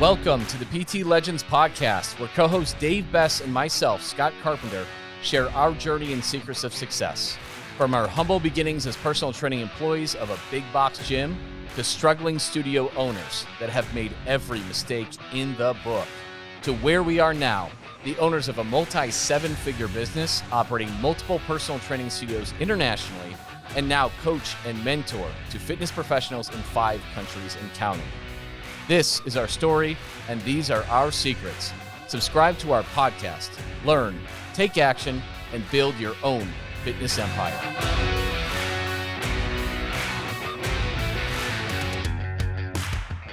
Welcome to the PT Legends podcast, where co-host Dave Bess and myself, Scott Carpenter, share our journey and secrets of success. From our humble beginnings as personal training employees of a big box gym to struggling studio owners that have made every mistake in the book, to where we are now, the owners of a multi-seven-figure business operating multiple personal training studios internationally, and now coach and mentor to fitness professionals in 5 countries and counting. This is our story, and these are our secrets. Subscribe to our podcast, learn, take action, and build your own fitness empire.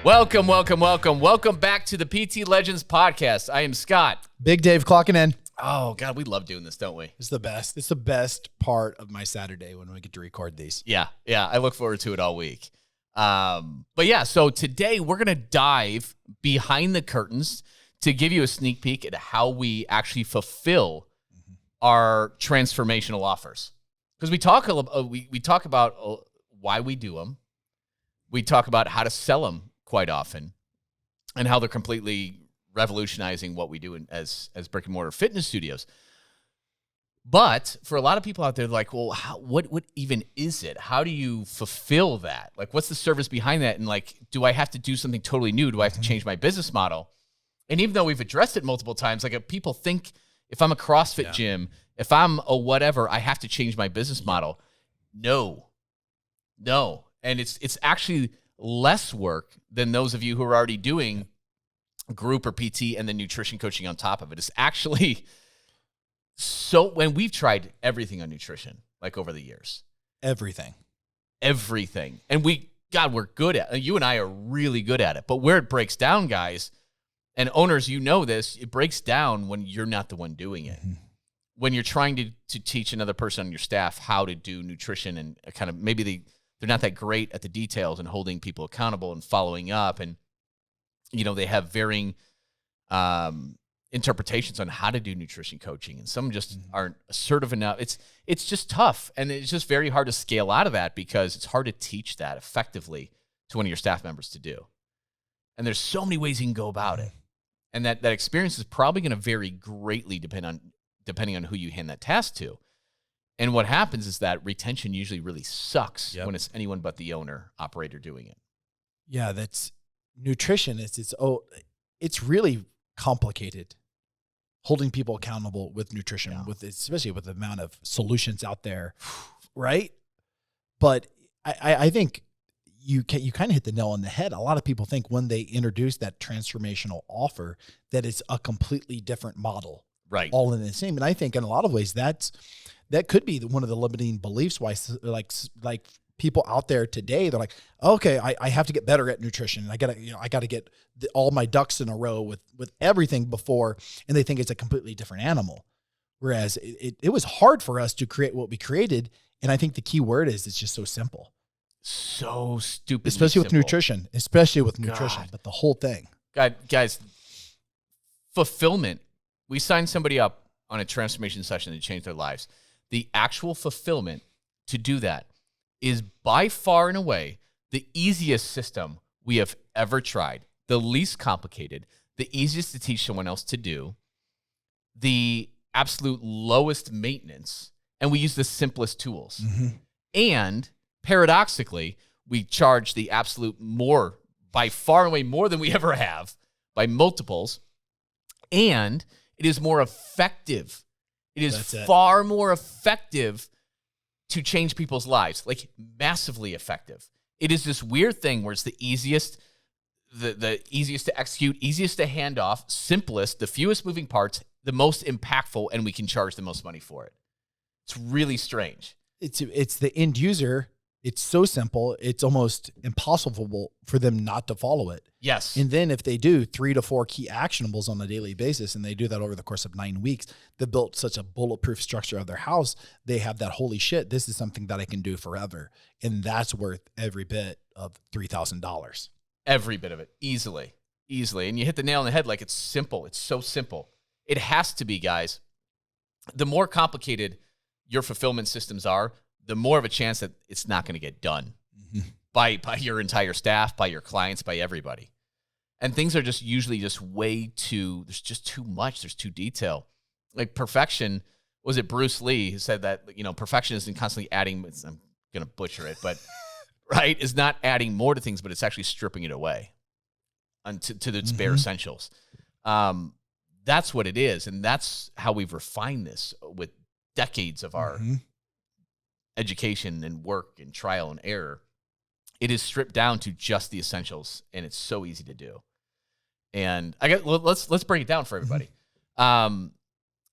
Welcome back to the PT Legends podcast. I am Scott. Big Dave clocking in. Oh, God, we love doing this, don't we? It's the best. It's the best part of my Saturday when we get to record these. Yeah, I look forward to it all week. So today we're going to dive behind the curtains to give you a sneak peek at how we actually fulfill our transformational offers. Because we talk about why we do them. We talk about how to sell them quite often and how they're completely revolutionizing what we do as brick and mortar fitness studios. But for a lot of people out there, like, well, what even is it? How do you fulfill that? Like, what's the service behind that? And like, do I have to do something totally new? Do I have to change my business model? And even though we've addressed it multiple times, like people think if I'm a CrossFit gym, if I'm a whatever, I have to change my business model. No. And it's actually less work than those of you who are already doing group or PT and then nutrition coaching on top of it. It's actually... So when we've tried everything on nutrition, like over the years, everything. And we're good at it. You and I are really good at it, but where it breaks down, guys, and owners, you know this, it breaks down when you're not the one doing it. Mm-hmm. When you're trying to teach another person on your staff how to do nutrition and kind of maybe they're not that great at the details and holding people accountable and following up. And, you know, they have varying, interpretations on how to do nutrition coaching, and some just aren't assertive enough. It's just tough, and it's just very hard to scale out of that because it's hard to teach that effectively to one of your staff members to do. And there's so many ways you can go about it, and that experience is probably going to vary greatly depending on who you hand that task to. And what happens is that retention usually really sucks when it's anyone but the owner operator doing it. Yeah, that's nutrition. It's really complicated. Holding people accountable with nutrition, especially with the amount of solutions out there, right? But I think you kind of hit the nail on the head. A lot of people think when they introduce that transformational offer that it's a completely different model, right? All in the same. And I think in a lot of ways that could be one of the limiting beliefs why like people out there today, they're like, okay, I have to get better at nutrition. I gotta get all my ducks in a row with everything before, and they think it's a completely different animal. Whereas it was hard for us to create what we created, and I think the key word is it's just so simple, so stupid, especially with nutrition, but the whole thing, guys, fulfillment. We signed somebody up on a transformation session to change their lives. The actual fulfillment to do that is by far and away the easiest system we have ever tried, the least complicated, the easiest to teach someone else to do, the absolute lowest maintenance, and we use the simplest tools. Mm-hmm. And paradoxically, we charge the absolute more, by far and away more than we ever have, by multiples, and it is more effective. It is far more effective to change people's lives, like massively effective. It is this weird thing where it's the easiest to execute, easiest to hand off, simplest, the fewest moving parts, the most impactful, and we can charge the most money for it. It's really strange. It's the end user. It's so simple. It's almost impossible for them not to follow it. Yes. And then if they do 3 to 4 key actionables on a daily basis, and they do that over the course of 9 weeks, they built such a bulletproof structure of their house. They have that, holy shit, this is something that I can do forever. And that's worth every bit of $3,000. Every bit of it. Easily. And you hit the nail on the head. Like, it's simple. It's so simple. It has to be, guys. The more complicated your fulfillment systems are, the more of a chance that it's not going to get done by your entire staff, by your clients, by everybody. And things are just usually just there's just too much. There's too detail. Like perfection, was it Bruce Lee who said that, perfection isn't constantly adding, I'm going to butcher it, but right, is not adding more to things, but it's actually stripping it away to its bare essentials. That's what it is. And that's how we've refined this with decades of our education and work and trial and error. It is stripped down to just the essentials, and it's so easy to do. And let's break it down for everybody.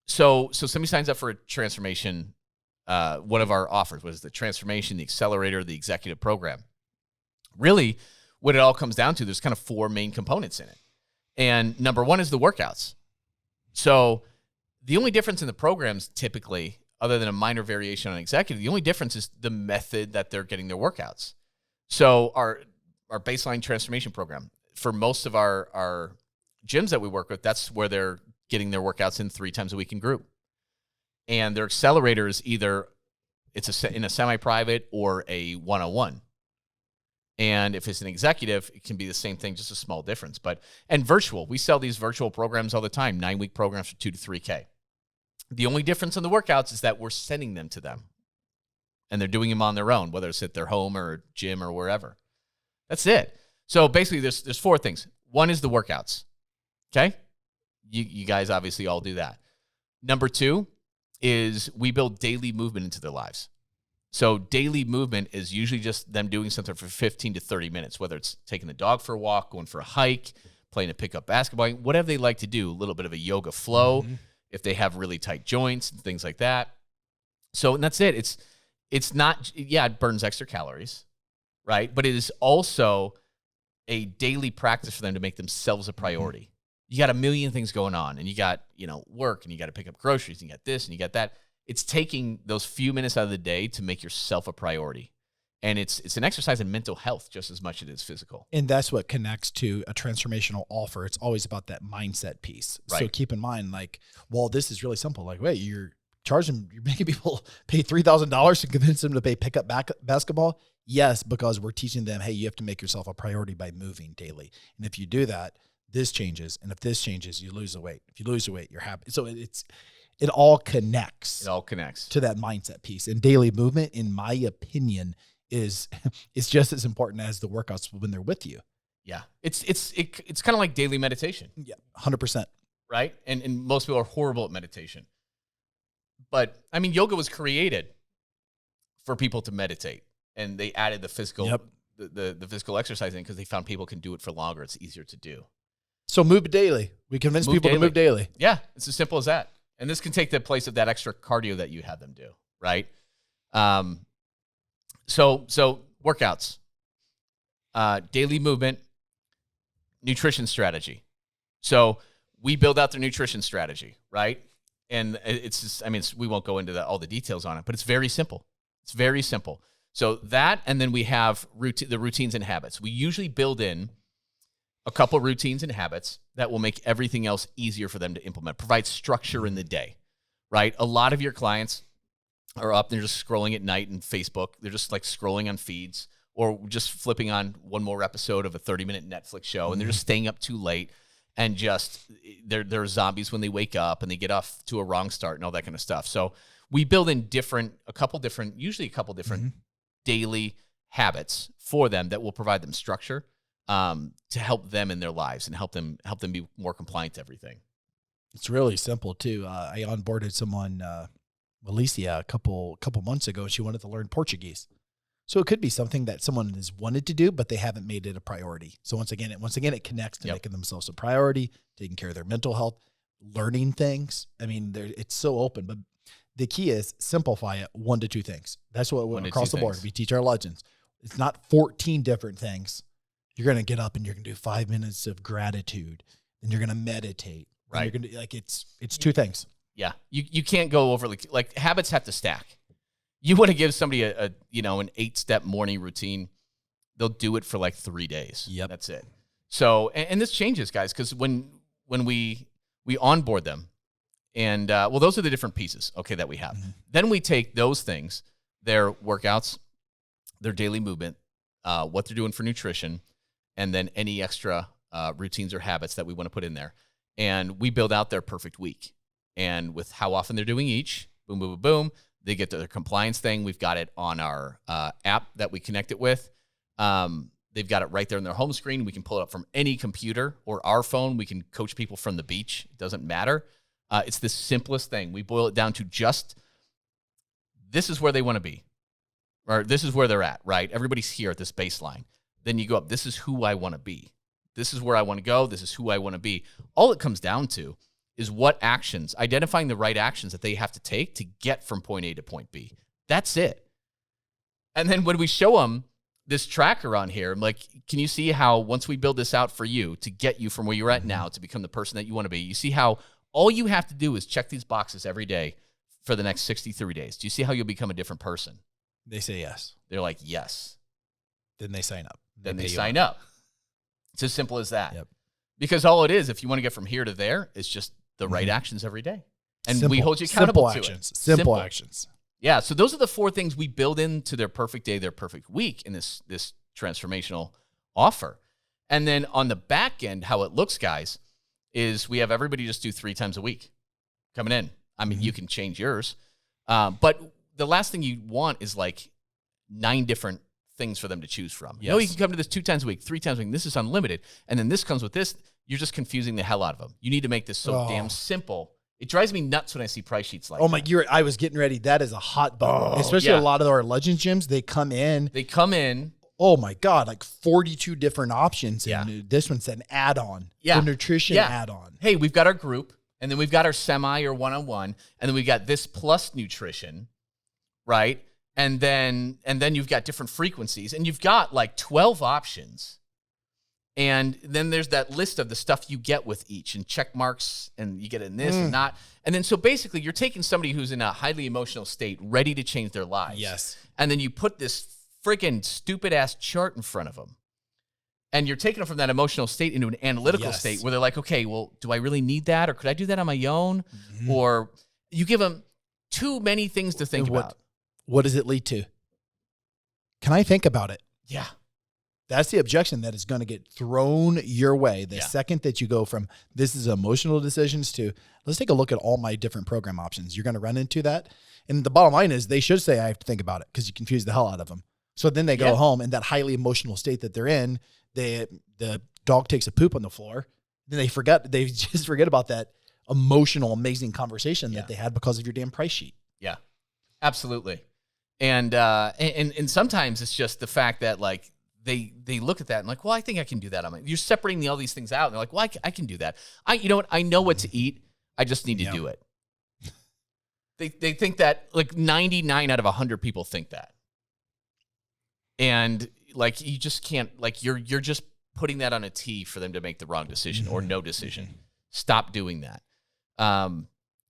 So somebody signs up for a transformation. One of our offers was the transformation, the accelerator, the executive program. Really, what it all comes down to, there's kind of 4 main components in it. And number 1 is the workouts. So the only difference in the programs typically, other than a minor variation on executive, the only difference is the method that they're getting their workouts. So our baseline transformation program, for most of our gyms that we work with, that's where they're getting their workouts in 3 times a week in group. And their accelerator is either in a semi-private or a one-on-one. And if it's an executive, it can be the same thing, just a small difference. And virtual, we sell these virtual programs all the time, 9-week programs for $2,000 to $3,000. The only difference in the workouts is that we're sending them to them. And they're doing them on their own, whether it's at their home or gym or wherever. That's it. So basically, there's 4 things. 1 is the workouts. Okay? You guys obviously all do that. Number 2 is we build daily movement into their lives. So daily movement is usually just them doing something for 15 to 30 minutes, whether it's taking the dog for a walk, going for a hike, playing a pickup basketball, whatever they like to do, a little bit of a yoga flow, if they have really tight joints and things like that. So, and that's it. It's not, it burns extra calories, right? But it is also a daily practice for them to make themselves a priority. You got a million things going on, and you got, work, and you got to pick up groceries, and you got this, and you got that. It's taking those few minutes out of the day to make yourself a priority. And it's an exercise in mental health just as much as it is physical. And that's what connects to a transformational offer. It's always about that mindset piece. Right. So keep in mind, this is really simple. Wait, you're making people pay $3,000 to convince them to pay pickup basketball? Yes, because we're teaching them, hey, you have to make yourself a priority by moving daily. And if you do that, this changes. And if this changes, you lose the weight. If you lose the weight, you're happy. So it all connects. It all connects to that mindset piece. And daily movement, in my opinion, is just as important as the workouts when they're with you. Yeah. It's kind of like daily meditation. Yeah, 100%. Right? And most people are horrible at meditation. But I mean, yoga was created for people to meditate, and they added the physical the physical exercise in because they found people can do it for longer. It's easier to do. So move daily. We convince people to move daily. Yeah, it's as simple as that. And this can take the place of that extra cardio that you had them do, right? So workouts, daily movement, nutrition strategy. So we build out their nutrition strategy, right? And it's just, we won't go into all the details on it, but it's very simple. It's very simple. So that, and then we have the routines and habits. We usually build in a couple routines and habits that will make everything else easier for them to implement, provide structure in the day, right? A lot of your clients are up, they're just scrolling at night in Facebook. They're just scrolling on feeds or just flipping on one more episode of a 30-minute Netflix show, and they're just staying up too late, and just they're zombies when they wake up, and they get off to a wrong start and all that kind of stuff. So we build in a couple different daily habits for them that will provide them structure to help them in their lives and help them be more compliant to everything. It's really simple too. I onboarded someone, Alicia, a couple months ago. She wanted to learn Portuguese. So it could be something that someone has wanted to do, but they haven't made it a priority. So once again, it connects to making themselves a priority, taking care of their mental health, learning things. It's so open, but the key is simplify it 1 to 2 things. That's what across the board we teach our legends. It's not 14 different things. You're going to get up and you're going to do 5 minutes of gratitude, and you're going to meditate. Right. You're going to it's 2 things. Yeah. You can't go over habits have to stack. You want to give somebody an 8-step morning routine, they'll do it for 3 days. Yep. That's it. So, and this changes, guys, because when we onboard them, and those are the different pieces, that we have. Mm-hmm. Then we take those things, their workouts, their daily movement, what they're doing for nutrition, and then any extra routines or habits that we want to put in there. And we build out their perfect week. And with how often they're doing each, boom, boom, boom, boom, they get to their compliance thing. We've got it on our app that we connect it with. They've got it right there on their home screen. We can pull it up from any computer or our phone. We can coach people from the beach. It doesn't matter. It's the simplest thing. We boil it down to just this is where they want to be, or this is where they're at, right? Everybody's here at this baseline. Then you go up, this is who I want to be. This is where I want to go. This is who I want to be. All it comes down to is what actions, identifying the right actions that they have to take to get from point A to point B. That's it. And then when we show them this tracker on here, I'm like, can you see how once we build this out for you to get you from where you're at now to become the person that you want to be, you see how all you have to do is check these boxes every day for the next 63 days. Do you see how you'll become a different person? They say yes. They're like, yes. Then they sign up. Then they sign up. It's as simple as that. Yep. Because all it is, if you want to get from here to there, it's just the right actions every day. And Simple. we hold you accountable Simple to actions. it. Simple actions. Yeah, so those are the 4 things we build into their perfect day, their perfect week in this transformational offer. And then on the back end, how it looks, guys, is we have everybody just do 3 times a week coming in. I mean, you can change yours. But the last thing you want is like 9 different things for them to choose from. Yes. No, you can come to this 2 times a week, 3 times a week. This is unlimited. And then this comes with this. You're just confusing the hell out of them. You need to make this so damn simple. It drives me nuts when I see price sheets like that. I was getting ready. That is a hot button. Especially a lot of our Legends gyms, they come in. Oh my God, like 42 different options. And this one's an add-on. Yeah. The nutrition add-on. Hey, we've got our group, and then we've got our semi or one-on-one, and then we've got this plus nutrition, right? And then you've got different frequencies, and you've got like 12 options. And then there's that list of the stuff you get with each, and check marks, and you get in this and not. And then so basically you're taking somebody who's in a highly emotional state, ready to change their lives. Yes. And then you put this freaking stupid ass chart in front of them. And you're taking them from that emotional state into an analytical state where they're like, okay, well, do I really need that? Or could I do that on my own? Or you give them too many things to think about. What does it lead to? Can I think about it? Yeah. That's the objection that is going to get thrown your way the second that you go from this is emotional decisions to let's take a look at all my different program options. You're going to run into that. And the bottom line is they should say, I have to think about it because you confuse the hell out of them. So then they go home in that highly emotional state that they're in. The dog takes a poop on the floor. Then they just forget about that emotional, amazing conversation that they had because of your damn price sheet. Yeah, absolutely. And sometimes it's just the fact that like, they look at that and like, well, I think I can do that. You're separating all these things out. And they're like, well, I can do that. You know what? I know what to eat. I just need to do it. They think that like 99 out of 100 people think that. And like, you just can't, like you're just putting that on a tee for them to make the wrong decision or no decision. Stop doing that.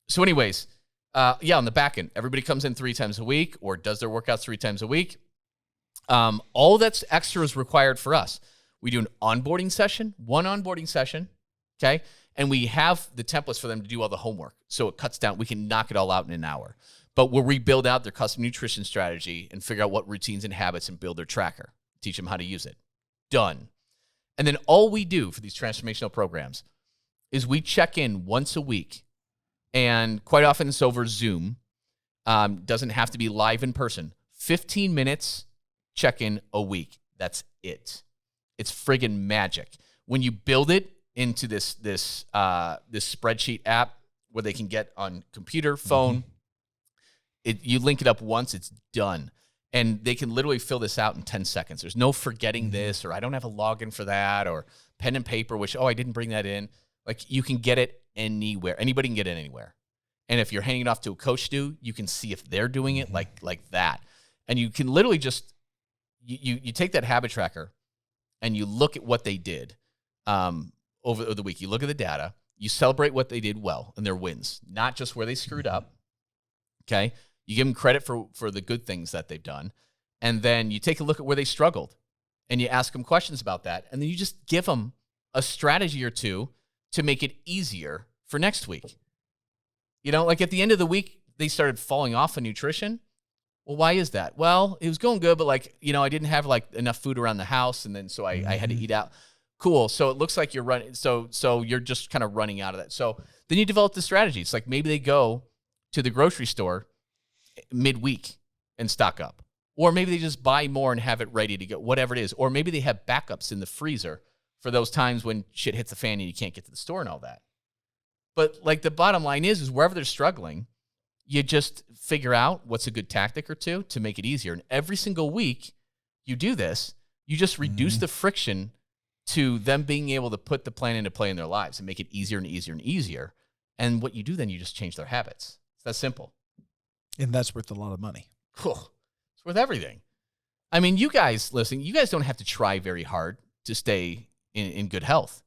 So anyways, on the back end, everybody comes in 3 times a week or does their workouts 3 times a week. All that's extra is required for us. We do an onboarding session, one onboarding session, okay? And we have the templates for them to do all the homework. So it cuts down, we can knock it all out in an hour. But we'll rebuild out their custom nutrition strategy and figure out what routines and habits and build their tracker, teach them how to use it. Done. And then all we do for these transformational programs is we check in once a week. And quite often it's over Zoom. Doesn't have to be live in person. 15 minutes check-in a week. That's it. It's friggin' magic. When you build it into this spreadsheet app where they can get on computer, phone, you link it up once, it's done. And they can literally fill this out in 10 seconds. There's no forgetting this, or I don't have a login for that, or pen and paper, which, I didn't bring that in. Like, you can get it anywhere. Anybody can get it anywhere. And if you're handing it off to a coach, you can see if they're doing it like that. And you can literally just, you take that habit tracker and you look at what they did over the week. You look at the data. You celebrate what they did well and their wins, not just where they screwed up. Okay? You give them credit for the good things that they've done. And then you take a look at where they struggled and you ask them questions about that. And then you just give them a strategy or two to make it easier for next week. You know, like at the end of the week, they started falling off of nutrition. Well, why is that? Well, it was going good, but like, I didn't have like enough food around the house. And then so I had to eat out. Cool. So it looks like you're running. So you're just kind of running out of that. So then you develop the strategy. It's like maybe they go to the grocery store midweek and stock up. Or maybe they just buy more and have it ready to go, whatever it is. Or maybe they have backups in the freezer for those times when shit hits the fan and you can't get to the store and all that. But like the bottom line is wherever they're struggling, you just figure out what's a good tactic or two to make it easier. And every single week you do this, you just reduce the friction to them being able to put the plan into play in their lives and make it easier and easier and easier. And what you do then, you just change their habits. It's that simple. And that's worth a lot of money. Cool. It's worth everything. I mean, you guys, listen, you guys don't have to try very hard to stay in good health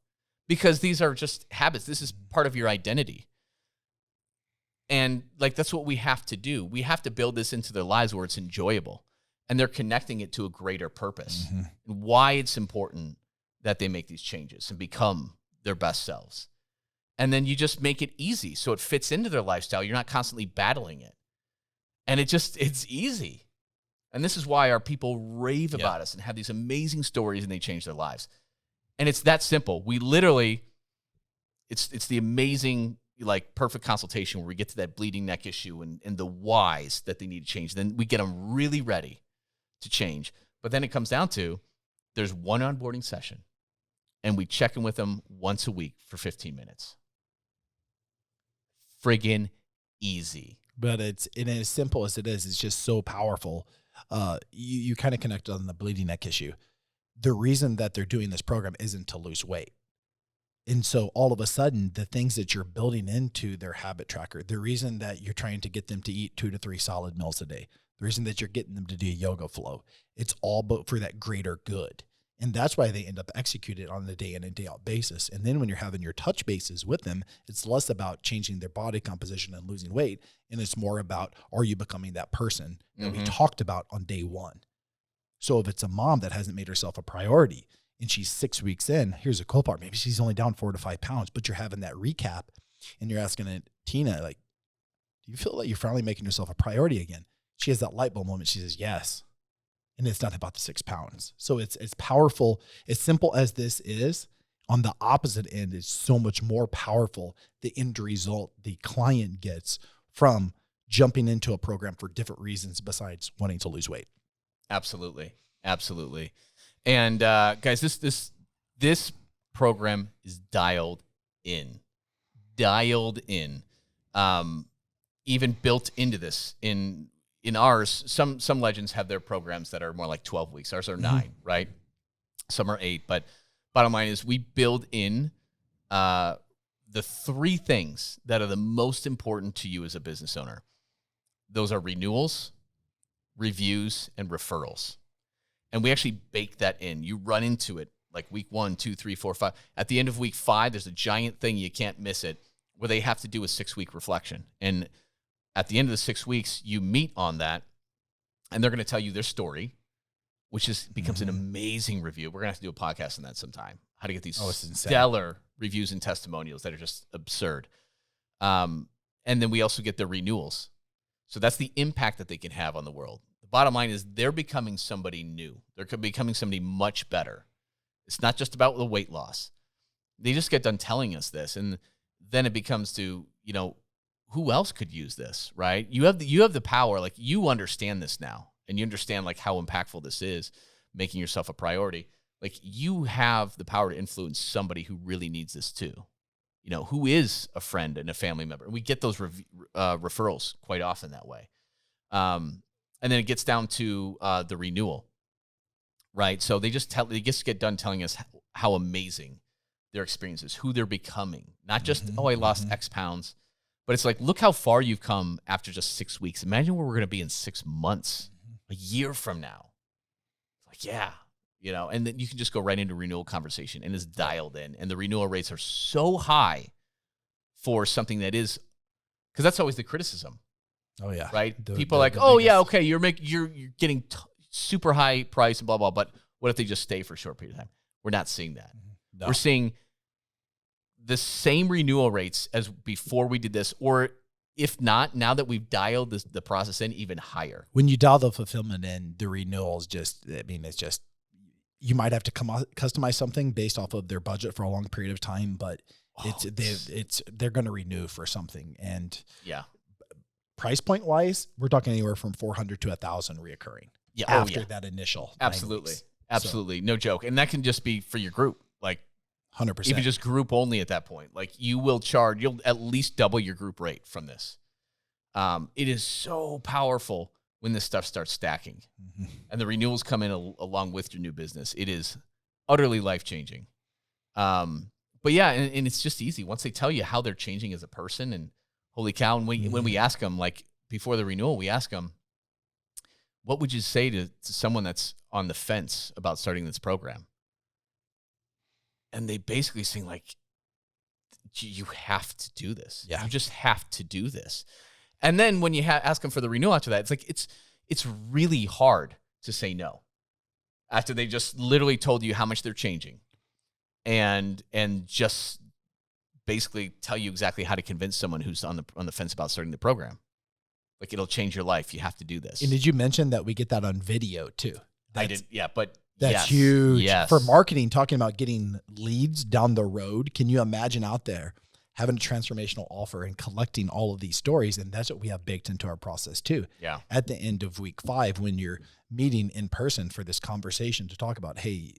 because these are just habits. This is part of your identity. And like, that's what we have to do. We have to build this into their lives where it's enjoyable and they're connecting it to a greater purpose and why it's important that they make these changes and become their best selves. And then you just make it easy so it fits into their lifestyle. You're not constantly battling it. And it's easy. And this is why our people rave about us and have these amazing stories and they change their lives. And it's that simple. We literally, it's the amazing, like perfect consultation where we get to that bleeding neck issue and the whys that they need to change. Then we get them really ready to change. But then it comes down to there's one onboarding session and we check in with them once a week for 15 minutes. Friggin' easy. But it's as simple as it is. It's just so powerful. You kind of connected on the bleeding neck issue. The reason that they're doing this program isn't to lose weight. And so all of a sudden, the things that you're building into their habit tracker, the reason that you're trying to get them to eat 2 to 3 solid meals a day, the reason that you're getting them to do yoga flow, it's all but for that greater good. And that's why they end up executing it on a day in and day out basis. And then when you're having your touch bases with them, it's less about changing their body composition and losing weight. And it's more about, are you becoming that person that we talked about on day one? So if it's a mom that hasn't made herself a priority and she's 6 weeks in, here's a cool part. Maybe she's only down 4 to 5 pounds, but you're having that recap and you're asking Tina, like, do you feel like you're finally making yourself a priority again? She has that light bulb moment. She says, yes. And it's not about the 6 pounds. So it's powerful. As simple as this is, on the opposite end, it's so much more powerful. The end result the client gets from jumping into a program for different reasons besides wanting to lose weight. Absolutely. Absolutely. And guys, this program is dialed in. Even built into this in ours, some legends have their programs that are more like 12 weeks. Ours are 9, right? Some are 8. But bottom line is we build in the 3 things that are the most important to you as a business owner. Those are renewals, reviews, and referrals. And we actually bake that in. You run into it like week 1, 2, 3, 4, 5. At the end of week 5, there's a giant thing, you can't miss it, where they have to do a 6-week reflection. And at the end of the 6 weeks, you meet on that, and they're going to tell you their story, which becomes an amazing review. We're going to have to do a podcast on that sometime, how to get these stellar reviews and testimonials that are just absurd. And then we also get the renewals. So that's the impact that they can have on the world. The bottom line is they're becoming somebody new. They're becoming somebody much better. It's not just about the weight loss. They just get done telling us this, and then it becomes to, who else could use this, right? You have the power, like you understand this now, and you understand like how impactful this is, making yourself a priority. Like you have the power to influence somebody who really needs this too, who is a friend and a family member. We get those referrals quite often that way. And then it gets down to the renewal, right? So they just get done telling us how amazing their experience is, who they're becoming, not just, I lost X pounds. But it's like, look how far you've come after just 6 weeks. Imagine where we're going to be in 6 months, a year from now. Like, yeah, and then you can just go right into renewal conversation and it's dialed in. And the renewal rates are so high for something that is, because that's always the criticism. Oh yeah. Right. People are like, okay, you're getting super high price and blah, blah. But what if they just stay for a short period of time? We're not seeing that. No. We're seeing the same renewal rates as before we did this, or if not, now that we've dialed the process in, even higher. When you dial the fulfillment in, the renewals it's just you might have to customize something based off of their budget for a long period of time, but they're going to renew for something. And yeah, price point wise, we're talking anywhere from 400 to 1,000 reoccurring. Yeah. After that initial. Absolutely. Absolutely. So, no joke. And that can just be for your group. Like 100%. Even just group only at that point. Like you'll at least double your group rate from this. It is so powerful when this stuff starts stacking and the renewals come in along with your new business. It is utterly life-changing. But yeah, and it's just easy. Once they tell you how they're changing as a person, and holy cow, and when we ask them, like before the renewal, we ask them, what would you say to someone that's on the fence about starting this program? And they basically sing like, you have to do this. Yeah. You just have to do this. And then when you ask them for the renewal after that, it's like, it's really hard to say no after they just literally told you how much they're changing and just basically tell you exactly how to convince someone who's on the fence about starting the program. Like, it'll change your life. You have to do this. And did you mention that we get that on video too? I did. Yeah. But that's huge yes. For marketing, talking about getting leads down the road. Can you imagine out there having a transformational offer and collecting all of these stories? And that's what we have baked into our process too. Yeah. At the end of week 5, when you're meeting in person for this conversation to talk about, hey,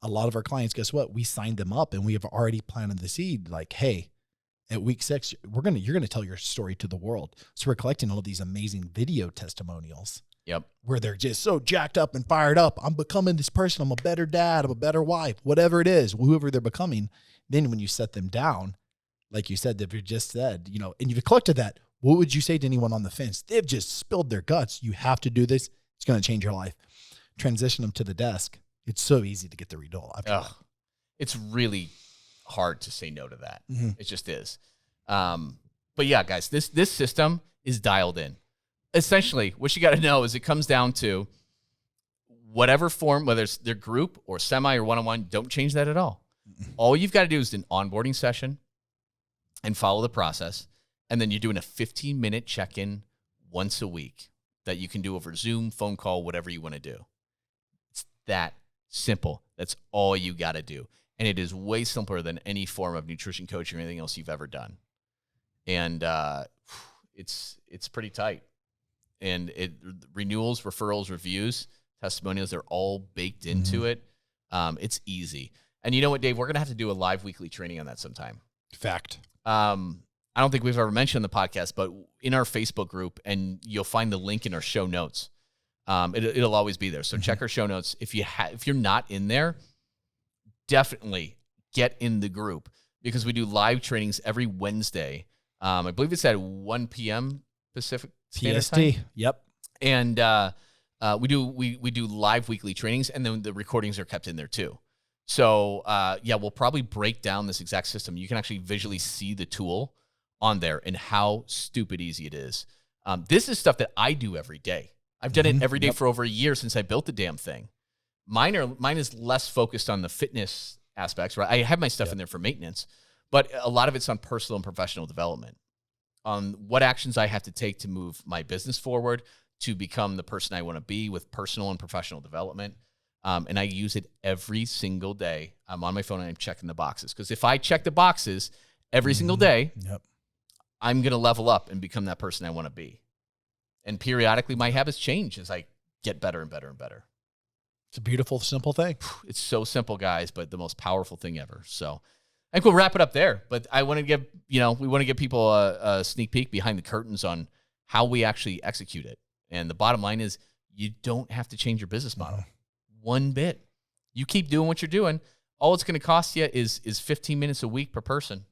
a lot of our clients, guess what? We signed them up and we have already planted the seed. Like, hey, at week 6, you're going to tell your story to the world. So we're collecting all of these amazing video testimonials. Yep. Where they're just so jacked up and fired up. I'm becoming this person. I'm a better dad. I'm a better wife, whatever it is, whoever they're becoming. Then when you set them down, like you said, they've just said, and you've collected that, what would you say to anyone on the fence? They've just spilled their guts. You have to do this. It's going to change your life. Transition them to the desk. It's so easy to get the renewal. It's really hard to say no to that. Mm-hmm. It just is. But yeah, guys, this system is dialed in. Essentially, what you got to know is it comes down to whatever form, whether it's their group or semi or one-on-one, don't change that at all. Mm-hmm. All you've got to do is an onboarding session and follow the process. And then you're doing a 15-minute check-in once a week that you can do over Zoom, phone call, whatever you want to do. It's that simple. That's all you got to do. And it is way simpler than any form of nutrition coaching or anything else you've ever done. And it's pretty tight. And renewals, referrals, reviews, testimonials, they're all baked into it. It's easy. And you know what, Dave? We're going to have to do a live weekly training on that sometime. Fact. I don't think we've ever mentioned the podcast, but in our Facebook group, and you'll find the link in our show notes. It'll always be there. So check our show notes. If you're not in there, definitely get in the group, because we do live trainings every Wednesday. I believe it's at 1 p.m. Pacific Standard Time. Yep. And we do live weekly trainings, and then the recordings are kept in there too. So we'll probably break down this exact system. You can actually visually see the tool on there and how stupid easy it is. This is stuff that I do every day. I've done it every day for over a year since I built the damn thing. Mine is less focused on the fitness aspects, right? I have my stuff in there for maintenance, but a lot of it's on personal and professional development, on what actions I have to take to move my business forward, to become the person I want to be with personal and professional development. And I use it every single day. I'm on my phone and I'm checking the boxes, because if I check the boxes every single day, I'm going to level up and become that person I want to be. And periodically my habits change as I get better and better and better. It's a beautiful, simple thing. It's so simple, guys, but the most powerful thing ever. So I think we'll wrap it up there. But I want to give, we want to give people a sneak peek behind the curtains on how we actually execute it. And the bottom line is, you don't have to change your business model one bit. You keep doing what you're doing. All it's going to cost you is 15 minutes a week per person,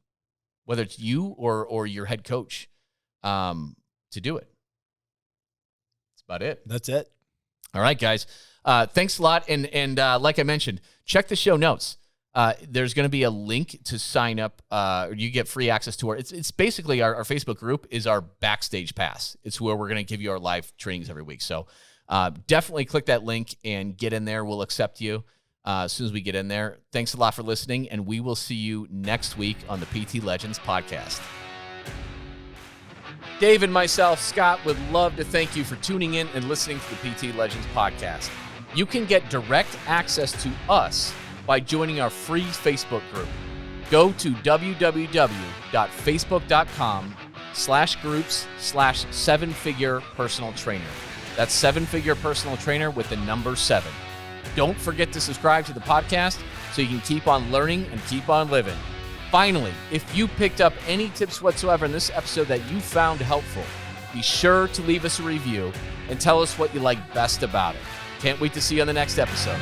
whether it's you or your head coach, to do it. That's about it. That's it. All right, guys. Thanks a lot. And like I mentioned, check the show notes. There's going to be a link to sign up. You get free access to it's basically our Facebook group is our backstage pass. It's where we're going to give you our live trainings every week. So definitely click that link and get in there. We'll accept you as soon as we get in there. Thanks a lot for listening, and we will see you next week on the PT Legends podcast. Dave and myself, Scott, would love to thank you for tuning in and listening to the PT Legends podcast. You can get direct access to us by joining our free Facebook group. Go to www.facebook.com/groups/7-figure personal trainer. That's 7-figure personal trainer with the number 7. Don't forget to subscribe to the podcast so you can keep on learning and keep on living. Finally, if you picked up any tips whatsoever in this episode that you found helpful, be sure to leave us a review and tell us what you like best about it. Can't wait to see you on the next episode.